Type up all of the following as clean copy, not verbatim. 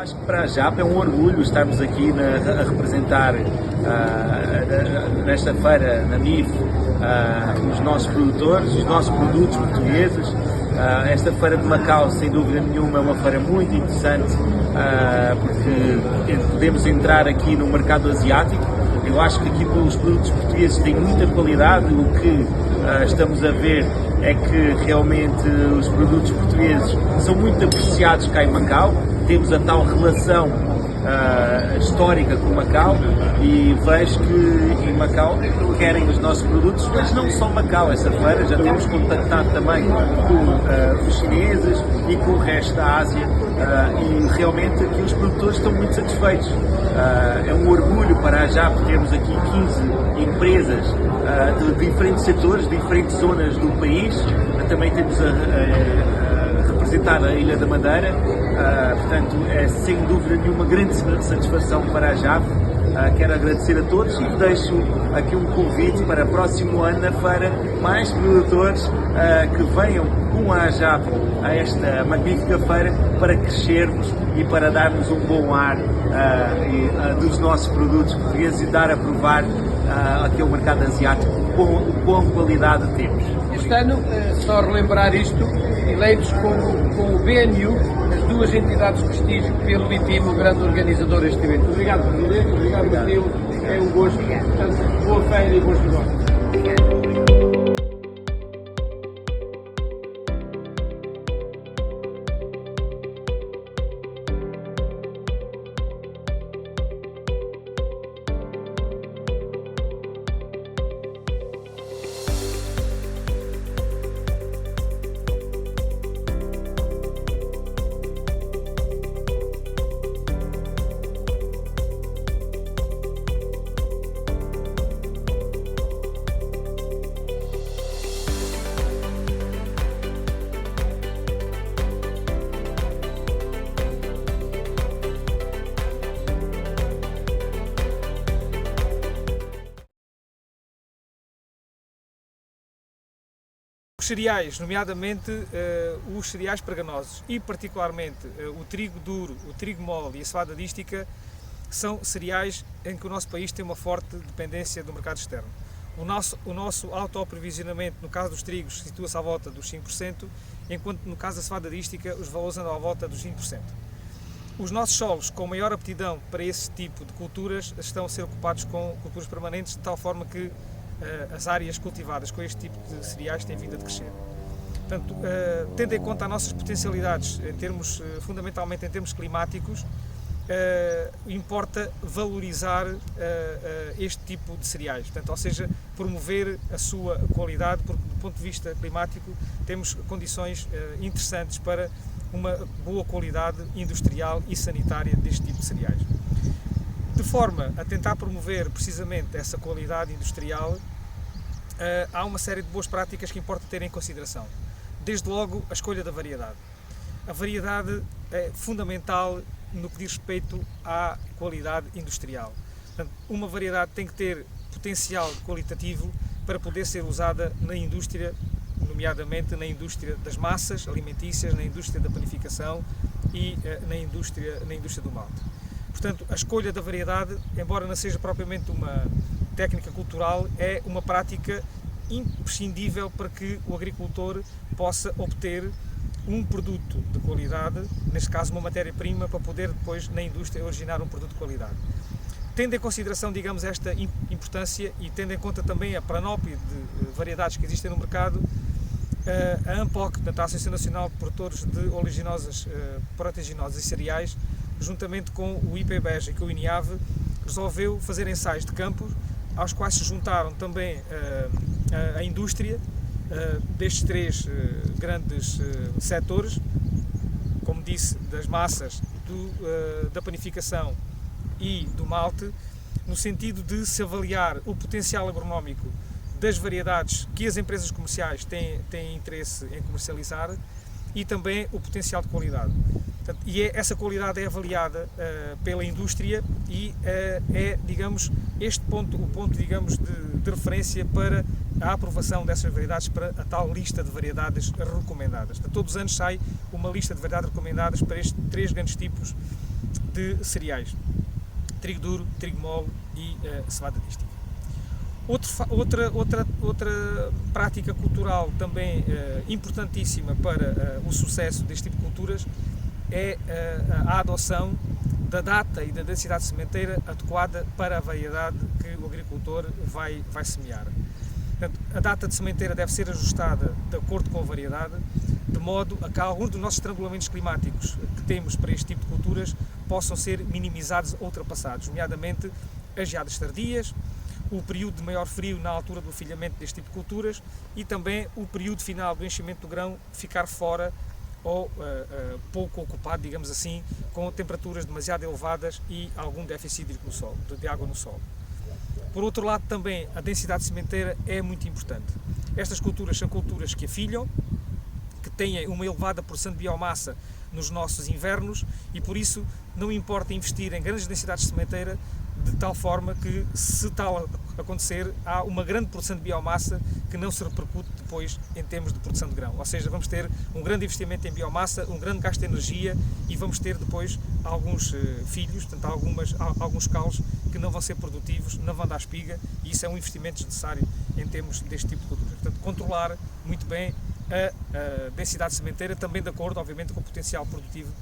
Acho que para a JAP é um orgulho estarmos aqui a representar nesta feira, na MIF, os nossos produtores, os nossos produtos portugueses. Esta feira de Macau, sem dúvida nenhuma, é uma feira muito interessante porque podemos entrar aqui no mercado asiático. Eu acho que aqui os produtos portugueses têm muita qualidade. O que estamos a ver é que realmente os produtos portugueses são muito apreciados cá em Macau. Temos a tal relação histórica com Macau e vejo que em Macau querem os nossos produtos, mas não só Macau. Essa feira já temos contactado também com os chineses e com o resto da Ásia e realmente aqui os produtores estão muito satisfeitos. É um orgulho para a JAP termos aqui 15 empresas de diferentes setores, diferentes zonas do país. Também temos representar a Ilha da Madeira, portanto é sem dúvida nenhuma grande satisfação para a JAP. Quero agradecer a todos e deixo aqui um convite para o próximo ano na feira, mais produtores que venham com a JAP a esta magnífica feira para crescermos e para darmos um bom ar dos nossos produtos portugueses e dar a provar aqui ao mercado asiático o quão qualidade temos. Este ano, só relembrar isto, eleitos com o BNU, as duas entidades de prestígio, pelo IPIM, o grande organizador deste evento. Obrigado, Presidente. Obrigado, Matheus. É um gosto. Portanto, boa feira e bons negócios. Os cereais, nomeadamente os cereais preganosos e particularmente o trigo duro, o trigo mole e a cevada dística, são cereais em que o nosso país tem uma forte dependência do mercado externo. O nosso autoaprovisionamento, no caso dos trigos, situa-se à volta dos 5%, enquanto no caso da cevada dística os valores andam à volta dos 20%. Os nossos solos com maior aptidão para esse tipo de culturas estão a ser ocupados com culturas permanentes, de tal forma que as áreas cultivadas com este tipo de cereais têm vindo a crescer. Portanto, tendo em conta as nossas potencialidades, fundamentalmente em termos climáticos, importa valorizar este tipo de cereais, portanto, ou seja, promover a sua qualidade, porque do ponto de vista climático temos condições interessantes para uma boa qualidade industrial e sanitária deste tipo de cereais. De forma a tentar promover precisamente essa qualidade industrial, há uma série de boas práticas que importa ter em consideração. Desde logo, a escolha da variedade. A variedade é fundamental no que diz respeito à qualidade industrial. Portanto, uma variedade tem que ter potencial qualitativo para poder ser usada na indústria, nomeadamente na indústria das massas alimentícias, na indústria da panificação e na indústria do malte. Portanto, a escolha da variedade, embora não seja propriamente uma técnica cultural, é uma prática imprescindível para que o agricultor possa obter um produto de qualidade, neste caso uma matéria-prima, para poder depois na indústria originar um produto de qualidade. Tendo em consideração, digamos, esta importância e tendo em conta também a panóplia de variedades que existem no mercado, a ANPOC, portanto, a Associação Nacional de Produtores de Oleaginosas, Proteaginosas e Cereais, juntamente com o IPBES e com o INIAV, resolveu fazer ensaios de campo, aos quais se juntaram também a indústria destes três grandes setores, como disse, das massas, da panificação e do malte, no sentido de se avaliar o potencial agronómico das variedades que as empresas comerciais têm interesse em comercializar e também o potencial de qualidade. Portanto, essa qualidade é avaliada pela indústria e digamos, este ponto, o ponto, digamos, de referência para a aprovação dessas variedades para a tal lista de variedades recomendadas. Portanto, todos os anos sai uma lista de variedades recomendadas para estes três grandes tipos de cereais, trigo duro, trigo mole e cevada dística. Outra prática cultural também importantíssima para o sucesso deste tipo de culturas é a adoção da data e da densidade sementeira adequada para a variedade que o agricultor vai semear. Portanto, a data de sementeira deve ser ajustada de acordo com a variedade, de modo a que alguns dos nossos estrangulamentos climáticos que temos para este tipo de culturas possam ser minimizados ou ultrapassados, nomeadamente as geadas tardias, o período de maior frio na altura do afilhamento deste tipo de culturas e também o período final do enchimento do grão ficar fora ou pouco ocupado, digamos assim, com temperaturas demasiado elevadas e algum déficit hídrico no solo, de água no solo. Por outro lado, também a densidade sementeira é muito importante. Estas culturas são culturas que afilham, que têm uma elevada porção de biomassa nos nossos invernos e por isso não importa investir em grandes densidades de sementeira de tal forma que, se tal acontecer, há uma grande produção de biomassa que não se repercute depois em termos de produção de grão. Ou seja, vamos ter um grande investimento em biomassa, um grande gasto de energia e vamos ter depois alguns filhos, portanto, alguns caules que não vão ser produtivos, não vão dar espiga e isso é um investimento desnecessário em termos deste tipo de cultura. Portanto, controlar muito bem a densidade sementeira, também de acordo, obviamente, com o potencial produtivo,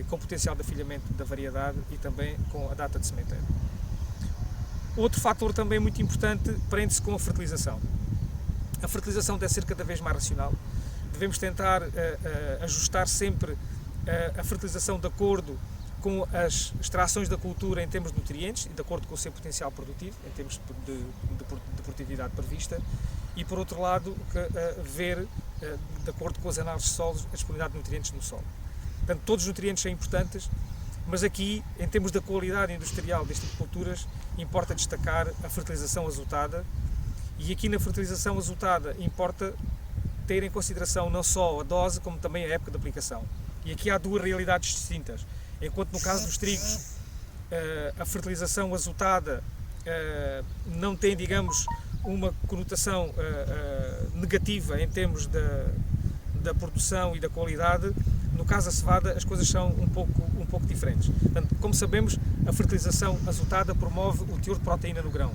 com o potencial de afilhamento da variedade e também com a data de sementeira. Outro fator também muito importante prende-se com a fertilização. A fertilização deve ser cada vez mais racional. Devemos tentar ajustar sempre a fertilização de acordo com as extrações da cultura em termos de nutrientes e de acordo com o seu potencial produtivo, em termos de produtividade prevista, e por outro lado ver, de acordo com as análises de solos, a disponibilidade de nutrientes no solo. Portanto, todos os nutrientes são importantes, mas aqui, em termos da qualidade industrial deste tipo de culturas, importa destacar a fertilização azotada e aqui na fertilização azotada importa ter em consideração não só a dose, como também a época de aplicação. E aqui há duas realidades distintas. Enquanto no caso dos trigos, a fertilização azotada não tem, digamos, uma conotação negativa em termos da produção e da qualidade, no caso da cevada as coisas são um pouco diferentes. Portanto, como sabemos, a fertilização azotada promove o teor de proteína no grão.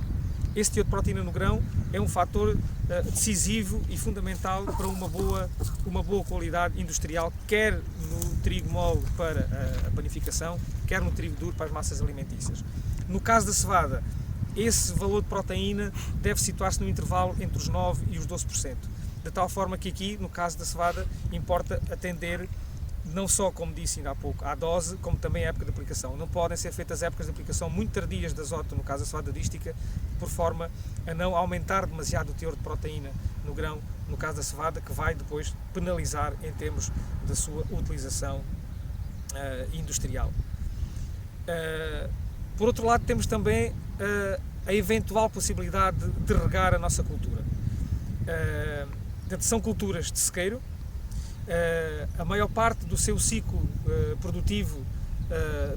Esse teor de proteína no grão é um fator decisivo e fundamental para uma boa qualidade industrial, quer no trigo mole para a panificação, quer no trigo duro para as massas alimentícias. No caso da cevada, esse valor de proteína deve situar-se no intervalo entre os 9% e os 12%, de tal forma que aqui, no caso da cevada, importa atender não só, como disse ainda há pouco, à dose, como também à época de aplicação. Não podem ser feitas épocas de aplicação muito tardias de azoto, no caso da cevada dística, por forma a não aumentar demasiado o teor de proteína no grão, no caso da cevada, que vai depois penalizar em termos da sua utilização industrial. Por outro lado, temos também a eventual possibilidade de regar a nossa cultura. São culturas de sequeiro. A maior parte do seu ciclo produtivo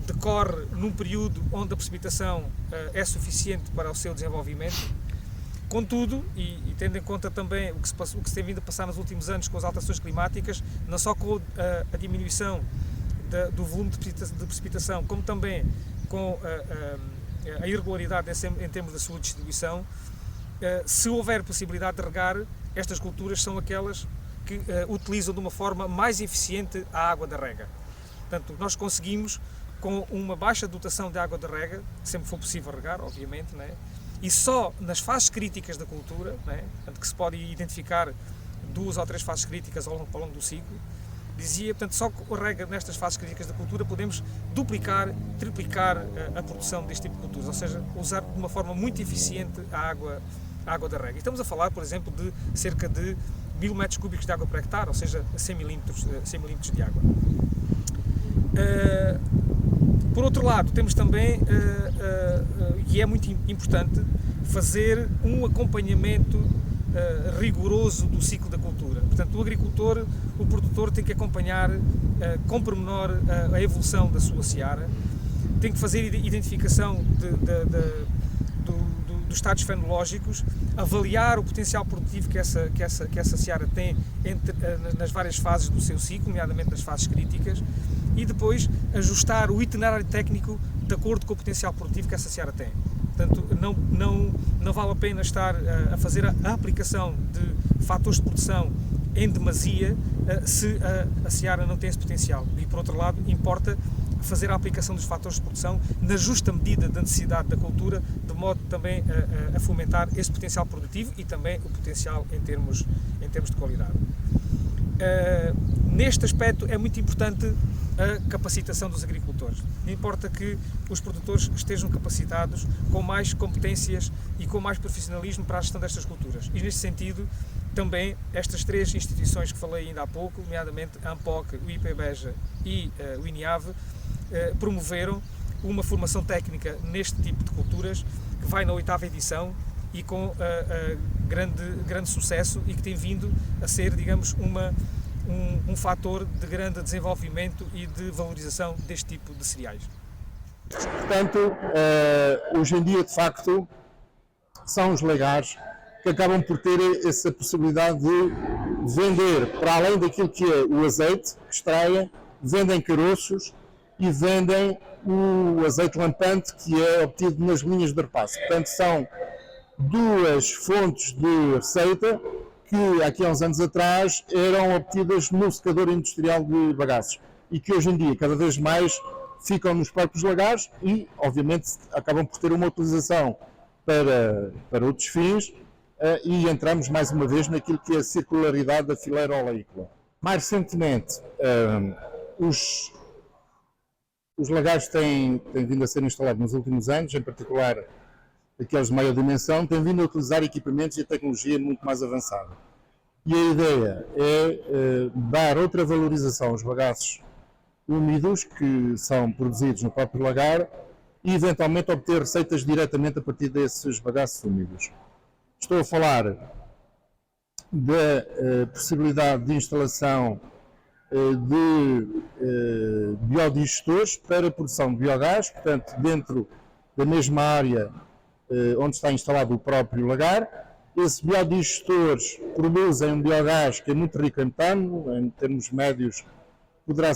decorre num período onde a precipitação é suficiente para o seu desenvolvimento. Contudo, e tendo em conta também o que se tem vindo a passar nos últimos anos com as alterações climáticas, não só com a diminuição do volume de precipitação, como também com a irregularidade em termos da sua distribuição, se houver possibilidade de regar, estas culturas são aquelas que utilizam de uma forma mais eficiente a água da rega. Portanto, nós conseguimos, com uma baixa dotação de água da rega, sempre for possível regar, obviamente, não é? E só nas fases críticas da cultura, não é? Portanto, que se pode identificar 2 ou 3 fases críticas ao longo do ciclo, dizia, portanto, só com a rega nestas fases críticas da cultura podemos duplicar, triplicar a produção deste tipo de culturas, ou seja, usar de uma forma muito eficiente a água da rega. E estamos a falar, por exemplo, de cerca de 1000 metros cúbicos de água por hectare, ou seja, 100 milímetros de água. Por outro lado, temos também, e é muito importante, fazer um acompanhamento rigoroso do ciclo da cultura. Portanto, o produtor tem que acompanhar com pormenor a evolução da sua seara, tem que fazer identificação dos estados fenológicos, avaliar o potencial produtivo que essa seara tem nas várias fases do seu ciclo, nomeadamente nas fases críticas, e depois ajustar o itinerário técnico de acordo com o potencial produtivo que essa seara tem. Portanto, não vale a pena estar a fazer a aplicação de fatores de produção em demasia se a seara não tem esse potencial. E, por outro lado, importa fazer a aplicação dos fatores de produção na justa medida da necessidade da cultura, de modo também a fomentar esse potencial produtivo e também o potencial em termos de qualidade. Neste aspecto é muito importante a capacitação dos agricultores. Não importa que os produtores estejam capacitados com mais competências e com mais profissionalismo para a gestão destas culturas. E neste sentido, também estas três instituições que falei ainda há pouco, nomeadamente a ANPOC, o IPBEJA e o INIAV, promoveram uma formação técnica neste tipo de culturas que vai na 8ª edição e com grande sucesso e que tem vindo a ser, digamos, um fator de grande desenvolvimento e de valorização deste tipo de cereais. Portanto, hoje em dia, de facto, são os lagares que acabam por ter essa possibilidade de vender, para além daquilo que é o azeite que extraem, vendem caroços e vendem o azeite lampante que é obtido nas linhas de repasse. Portanto, são duas fontes de receita que aqui há uns anos atrás eram obtidas no secador industrial de bagaços e que hoje em dia cada vez mais ficam nos próprios lagares e obviamente acabam por ter uma utilização para outros fins e entramos mais uma vez naquilo que é a circularidade da fileira oleícola. Mais recentemente, os lagares têm vindo a ser instalados nos últimos anos, em particular aqueles de maior dimensão, têm vindo a utilizar equipamentos e tecnologia muito mais avançada. E a ideia é dar outra valorização aos bagaços úmidos que são produzidos no próprio lagar e eventualmente obter receitas diretamente a partir desses bagaços úmidos. Estou a falar da possibilidade de instalação de biodigestores para a produção de biogás, portanto, dentro da mesma área onde está instalado o próprio lagar. Esses biodigestores produzem um biogás que é muito rico em metano, em termos médios poderá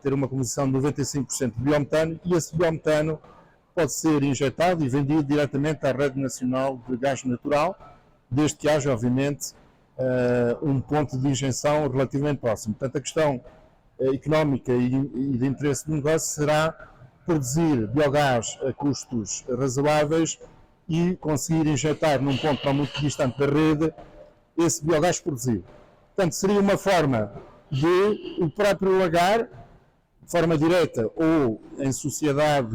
ter uma composição de 95% de biometano, e esse biometano pode ser injetado e vendido diretamente à Rede Nacional de Gás Natural, desde que haja, obviamente, um ponto de injeção relativamente próximo. Portanto, a questão económica e de interesse do negócio será produzir biogás a custos razoáveis e conseguir injetar num ponto não muito distante da rede esse biogás produzido. Portanto, seria uma forma de o próprio lagar, de forma direta ou em sociedade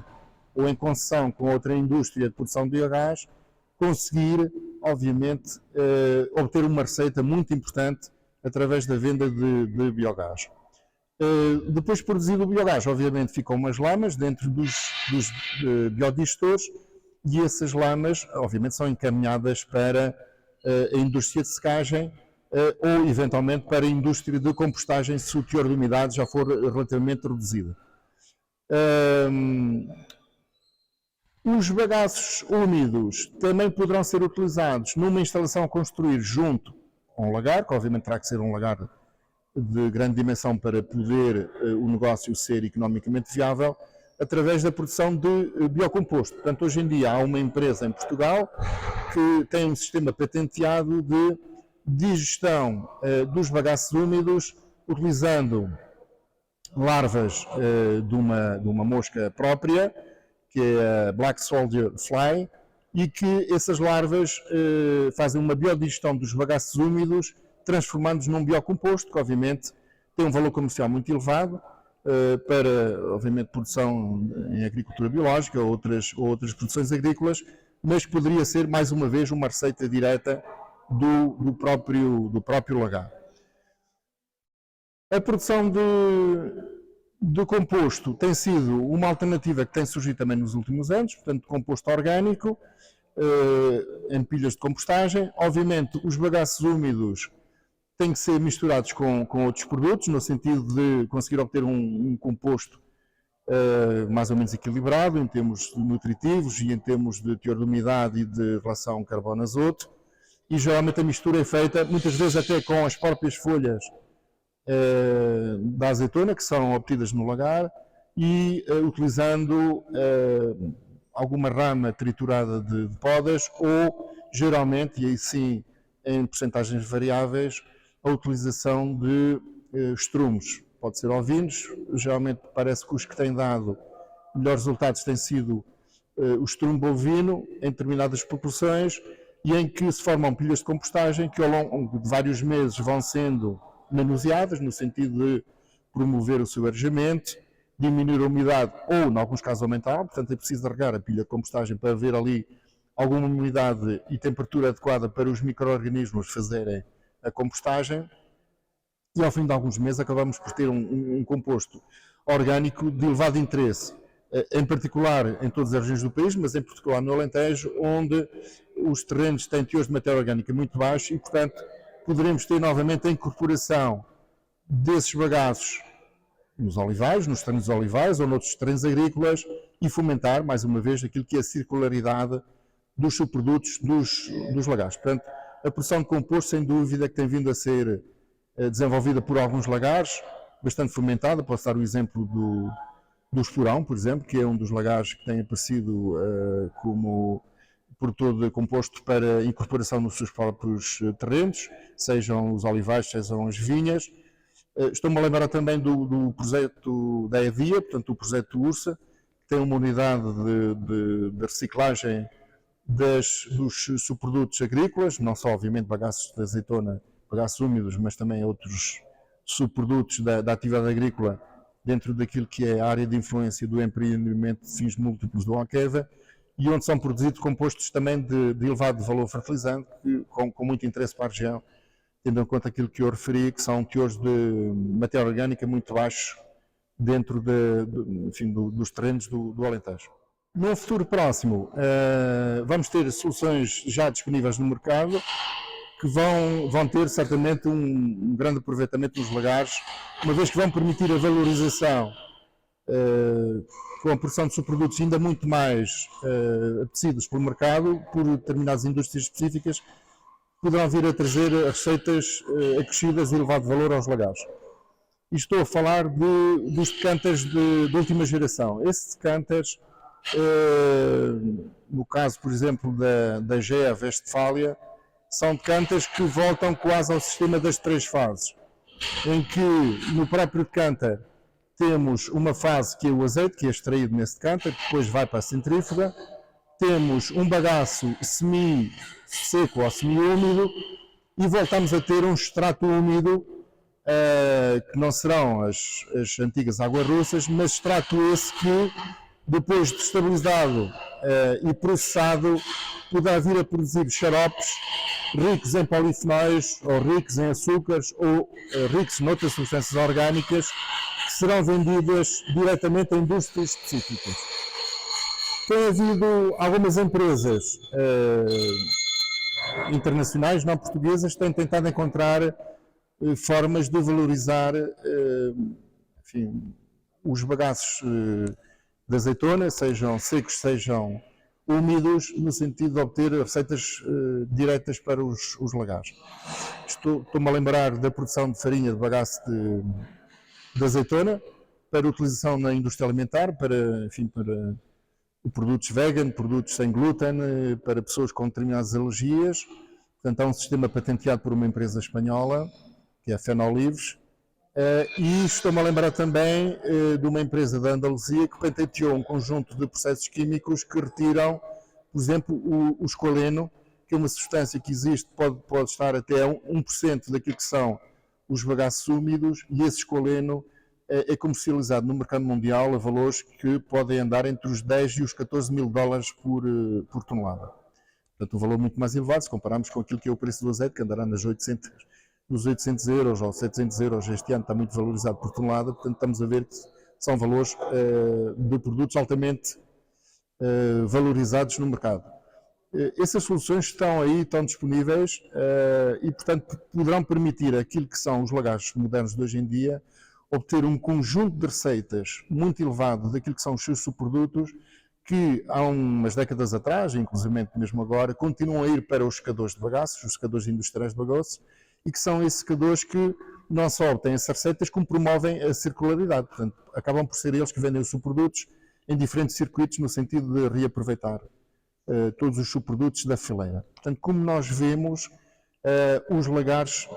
ou em concessão com outra indústria de produção de biogás, conseguir, obviamente, obter uma receita muito importante através da venda de biogás. Depois de produzido o biogás, obviamente, ficam umas lamas dentro dos biodigestores e essas lamas, obviamente, são encaminhadas para a indústria de secagem ou, eventualmente, para a indústria de compostagem, se o teor de umidade já for relativamente reduzido. Os bagaços úmidos também poderão ser utilizados numa instalação a construir junto a um lagar, que obviamente terá que ser um lagar de grande dimensão para poder o negócio ser economicamente viável, através da produção de biocomposto. Portanto, hoje em dia há uma empresa em Portugal que tem um sistema patenteado de digestão dos bagaços úmidos, utilizando larvas de uma mosca própria, que é a Black Soldier Fly, e que essas larvas fazem uma biodigestão dos bagaços úmidos, transformando-os num biocomposto, que obviamente tem um valor comercial muito elevado para, obviamente, produção em agricultura biológica ou outras produções agrícolas, mas que poderia ser, mais uma vez, uma receita direta do próprio lagar. A produção de composto tem sido uma alternativa que tem surgido também nos últimos anos, portanto, composto orgânico, em pilhas de compostagem. Obviamente, os bagaços úmidos têm que ser misturados com outros produtos, no sentido de conseguir obter um composto mais ou menos equilibrado em termos nutritivos e em termos de teor de umidade e de relação carbono-azoto. E geralmente a mistura é feita, muitas vezes até com as próprias folhas da azeitona que são obtidas no lagar e utilizando alguma rama triturada de podas ou, geralmente, e aí sim em percentagens variáveis, a utilização de estrumos. Pode ser ovinos, geralmente parece que os que têm dado melhores resultados têm sido o estrumo bovino em determinadas proporções e em que se formam pilhas de compostagem que ao longo de vários meses vão sendo manuseadas no sentido de promover o seu arejamento, diminuir a umidade ou, em alguns casos, aumentar. Portanto, é preciso regar a pilha de compostagem para haver ali alguma umidade e temperatura adequada para os micro-organismos fazerem a compostagem. E ao fim de alguns meses acabamos por ter um composto orgânico de elevado interesse, em particular em todas as regiões do país, mas em particular no Alentejo, onde os terrenos têm teores de matéria orgânica muito baixos e, portanto, poderemos ter novamente a incorporação desses bagaços nos olivais, nos terrenos olivais ou noutros terrenos agrícolas e fomentar, mais uma vez, aquilo que é a circularidade dos subprodutos dos lagares. Portanto, a produção de composto, sem dúvida, que tem vindo a ser desenvolvida por alguns lagares, bastante fomentada. Posso dar o exemplo do Esporão, por exemplo, que é um dos lagares que tem aparecido como produtor de composto para incorporação nos seus próprios terrenos, sejam os olivais, sejam as vinhas. Estou-me a lembrar também do projeto da EDIA, portanto o projeto URSA, que tem uma unidade de reciclagem dos subprodutos agrícolas, não só obviamente bagaços de azeitona, bagaços úmidos, mas também outros subprodutos da atividade agrícola dentro daquilo que é a área de influência do empreendimento de fins múltiplos do Alqueva, e onde são produzidos compostos também de elevado valor fertilizante, com muito interesse para a região, tendo em conta aquilo que eu referi, que são teores de matéria orgânica muito baixos dentro dos terrenos do Alentejo. No futuro próximo, vamos ter soluções já disponíveis no mercado, que vão ter certamente um grande aproveitamento nos lagares, uma vez que vão permitir a valorização com a produção de subprodutos ainda muito mais apetecidos pelo mercado, por determinadas indústrias específicas, poderão vir a trazer receitas acrescidas e elevado valor aos lagares. E estou a falar dos decanters de última geração. Esses decanters, no caso, por exemplo, da GEA Westfália, são decanters que voltam quase ao sistema das 3 fases, em que no próprio decanter temos uma fase que é o azeite, que é extraído nesse decanter, que depois vai para a centrífuga, temos um bagaço semi-seco ou semi-úmido e voltamos a ter um extrato úmido, que não serão as antigas águas russas, mas extrato esse que, depois de estabilizado e processado, poderá vir a produzir xaropes ricos em polifenóis, ou ricos em açúcares, ou ricos noutras substâncias orgânicas, que serão vendidas diretamente a indústrias específicas. Tem havido algumas empresas internacionais, não portuguesas, que têm tentado encontrar formas de valorizar os bagaços de azeitona, sejam secos, sejam úmidos, no sentido de obter receitas diretas para os lagares. Estou-me a lembrar da produção de farinha de bagaço de azeitona para utilização na indústria alimentar, para produtos vegan, produtos sem glúten, para pessoas com determinadas alergias. Portanto, há um sistema patenteado por uma empresa espanhola, que é a Fenolives, e estou-me a lembrar também de uma empresa da Andaluzia que patenteou um conjunto de processos químicos que retiram, por exemplo, o esqualeno, que é uma substância que existe, pode estar até 1% daquilo que são os bagaços úmidos, e esse esqualeno é comercializado no mercado mundial a valores que podem andar entre os 10 e os 14 mil dólares por tonelada. Portanto, um valor muito mais elevado se compararmos com aquilo que é o preço do azeite, que andará nos 800 euros ou 700 euros. Este ano está muito valorizado por tonelada, portanto estamos a ver que são valores de produtos altamente valorizados no mercado. Essas soluções estão aí, estão disponíveis e, portanto, poderão permitir aquilo que são os lagares modernos de hoje em dia, obter um conjunto de receitas muito elevado daquilo que são os seus subprodutos, que há umas décadas atrás, inclusive mesmo agora, continuam a ir para os secadores de bagaços, os secadores industriais de bagaços, e que são esses secadores que não só obtêm essas receitas, como promovem a circularidade. Portanto, acabam por ser eles que vendem os subprodutos em diferentes circuitos no sentido de reaproveitar todos os subprodutos da fileira. Portanto, como nós vemos, os lagares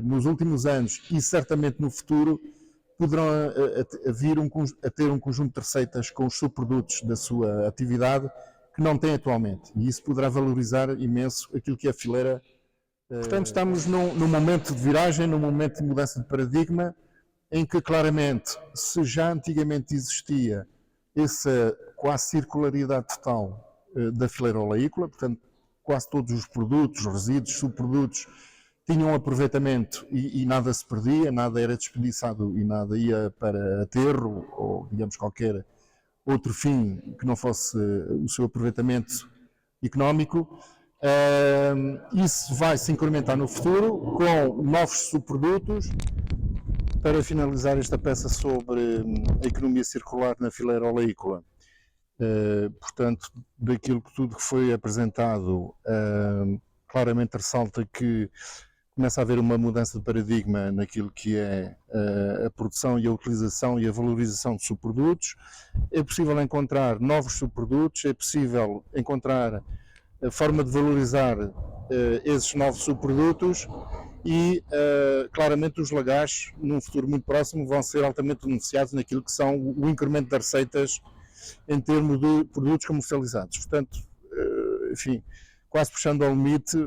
nos últimos anos e certamente no futuro poderão vir a ter um conjunto de receitas com os subprodutos da sua atividade que não têm atualmente, e isso poderá valorizar imenso aquilo que é a fileira. Portanto, estamos num momento de viragem, num momento de mudança de paradigma, em que claramente, se já antigamente existia essa quase circularidade total da fileira oleícola, portanto, quase todos os produtos, resíduos, subprodutos, tinham um aproveitamento e nada se perdia, nada era desperdiçado e nada ia para aterro ou, digamos, qualquer outro fim que não fosse o seu aproveitamento económico. Isso vai se incrementar no futuro com novos subprodutos. Para finalizar esta peça sobre a economia circular na fileira oleícola, portanto, daquilo que tudo que foi apresentado, claramente ressalta que começa a haver uma mudança de paradigma naquilo que é a produção e a utilização e a valorização de subprodutos. É possível encontrar novos subprodutos, é possível encontrar a forma de valorizar esses novos subprodutos e claramente os lagares, num futuro muito próximo, vão ser altamente beneficiados naquilo que são o incremento das receitas em termos de produtos comercializados. Portanto, enfim, quase puxando ao limite,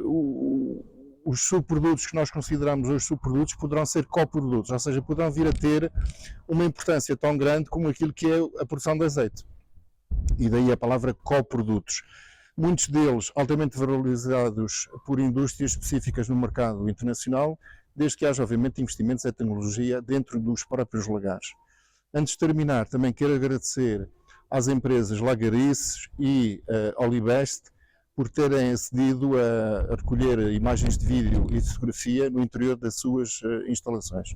os subprodutos que nós consideramos hoje subprodutos poderão ser coprodutos, ou seja, poderão vir a ter uma importância tão grande como aquilo que é a produção de azeite. E daí a palavra coprodutos. Muitos deles altamente valorizados por indústrias específicas no mercado internacional, desde que haja, obviamente, investimentos em tecnologia dentro dos próprios lagares. Antes de terminar, também quero agradecer às empresas Lagarices e Olibest por terem acedido a recolher imagens de vídeo e de fotografia no interior das suas instalações.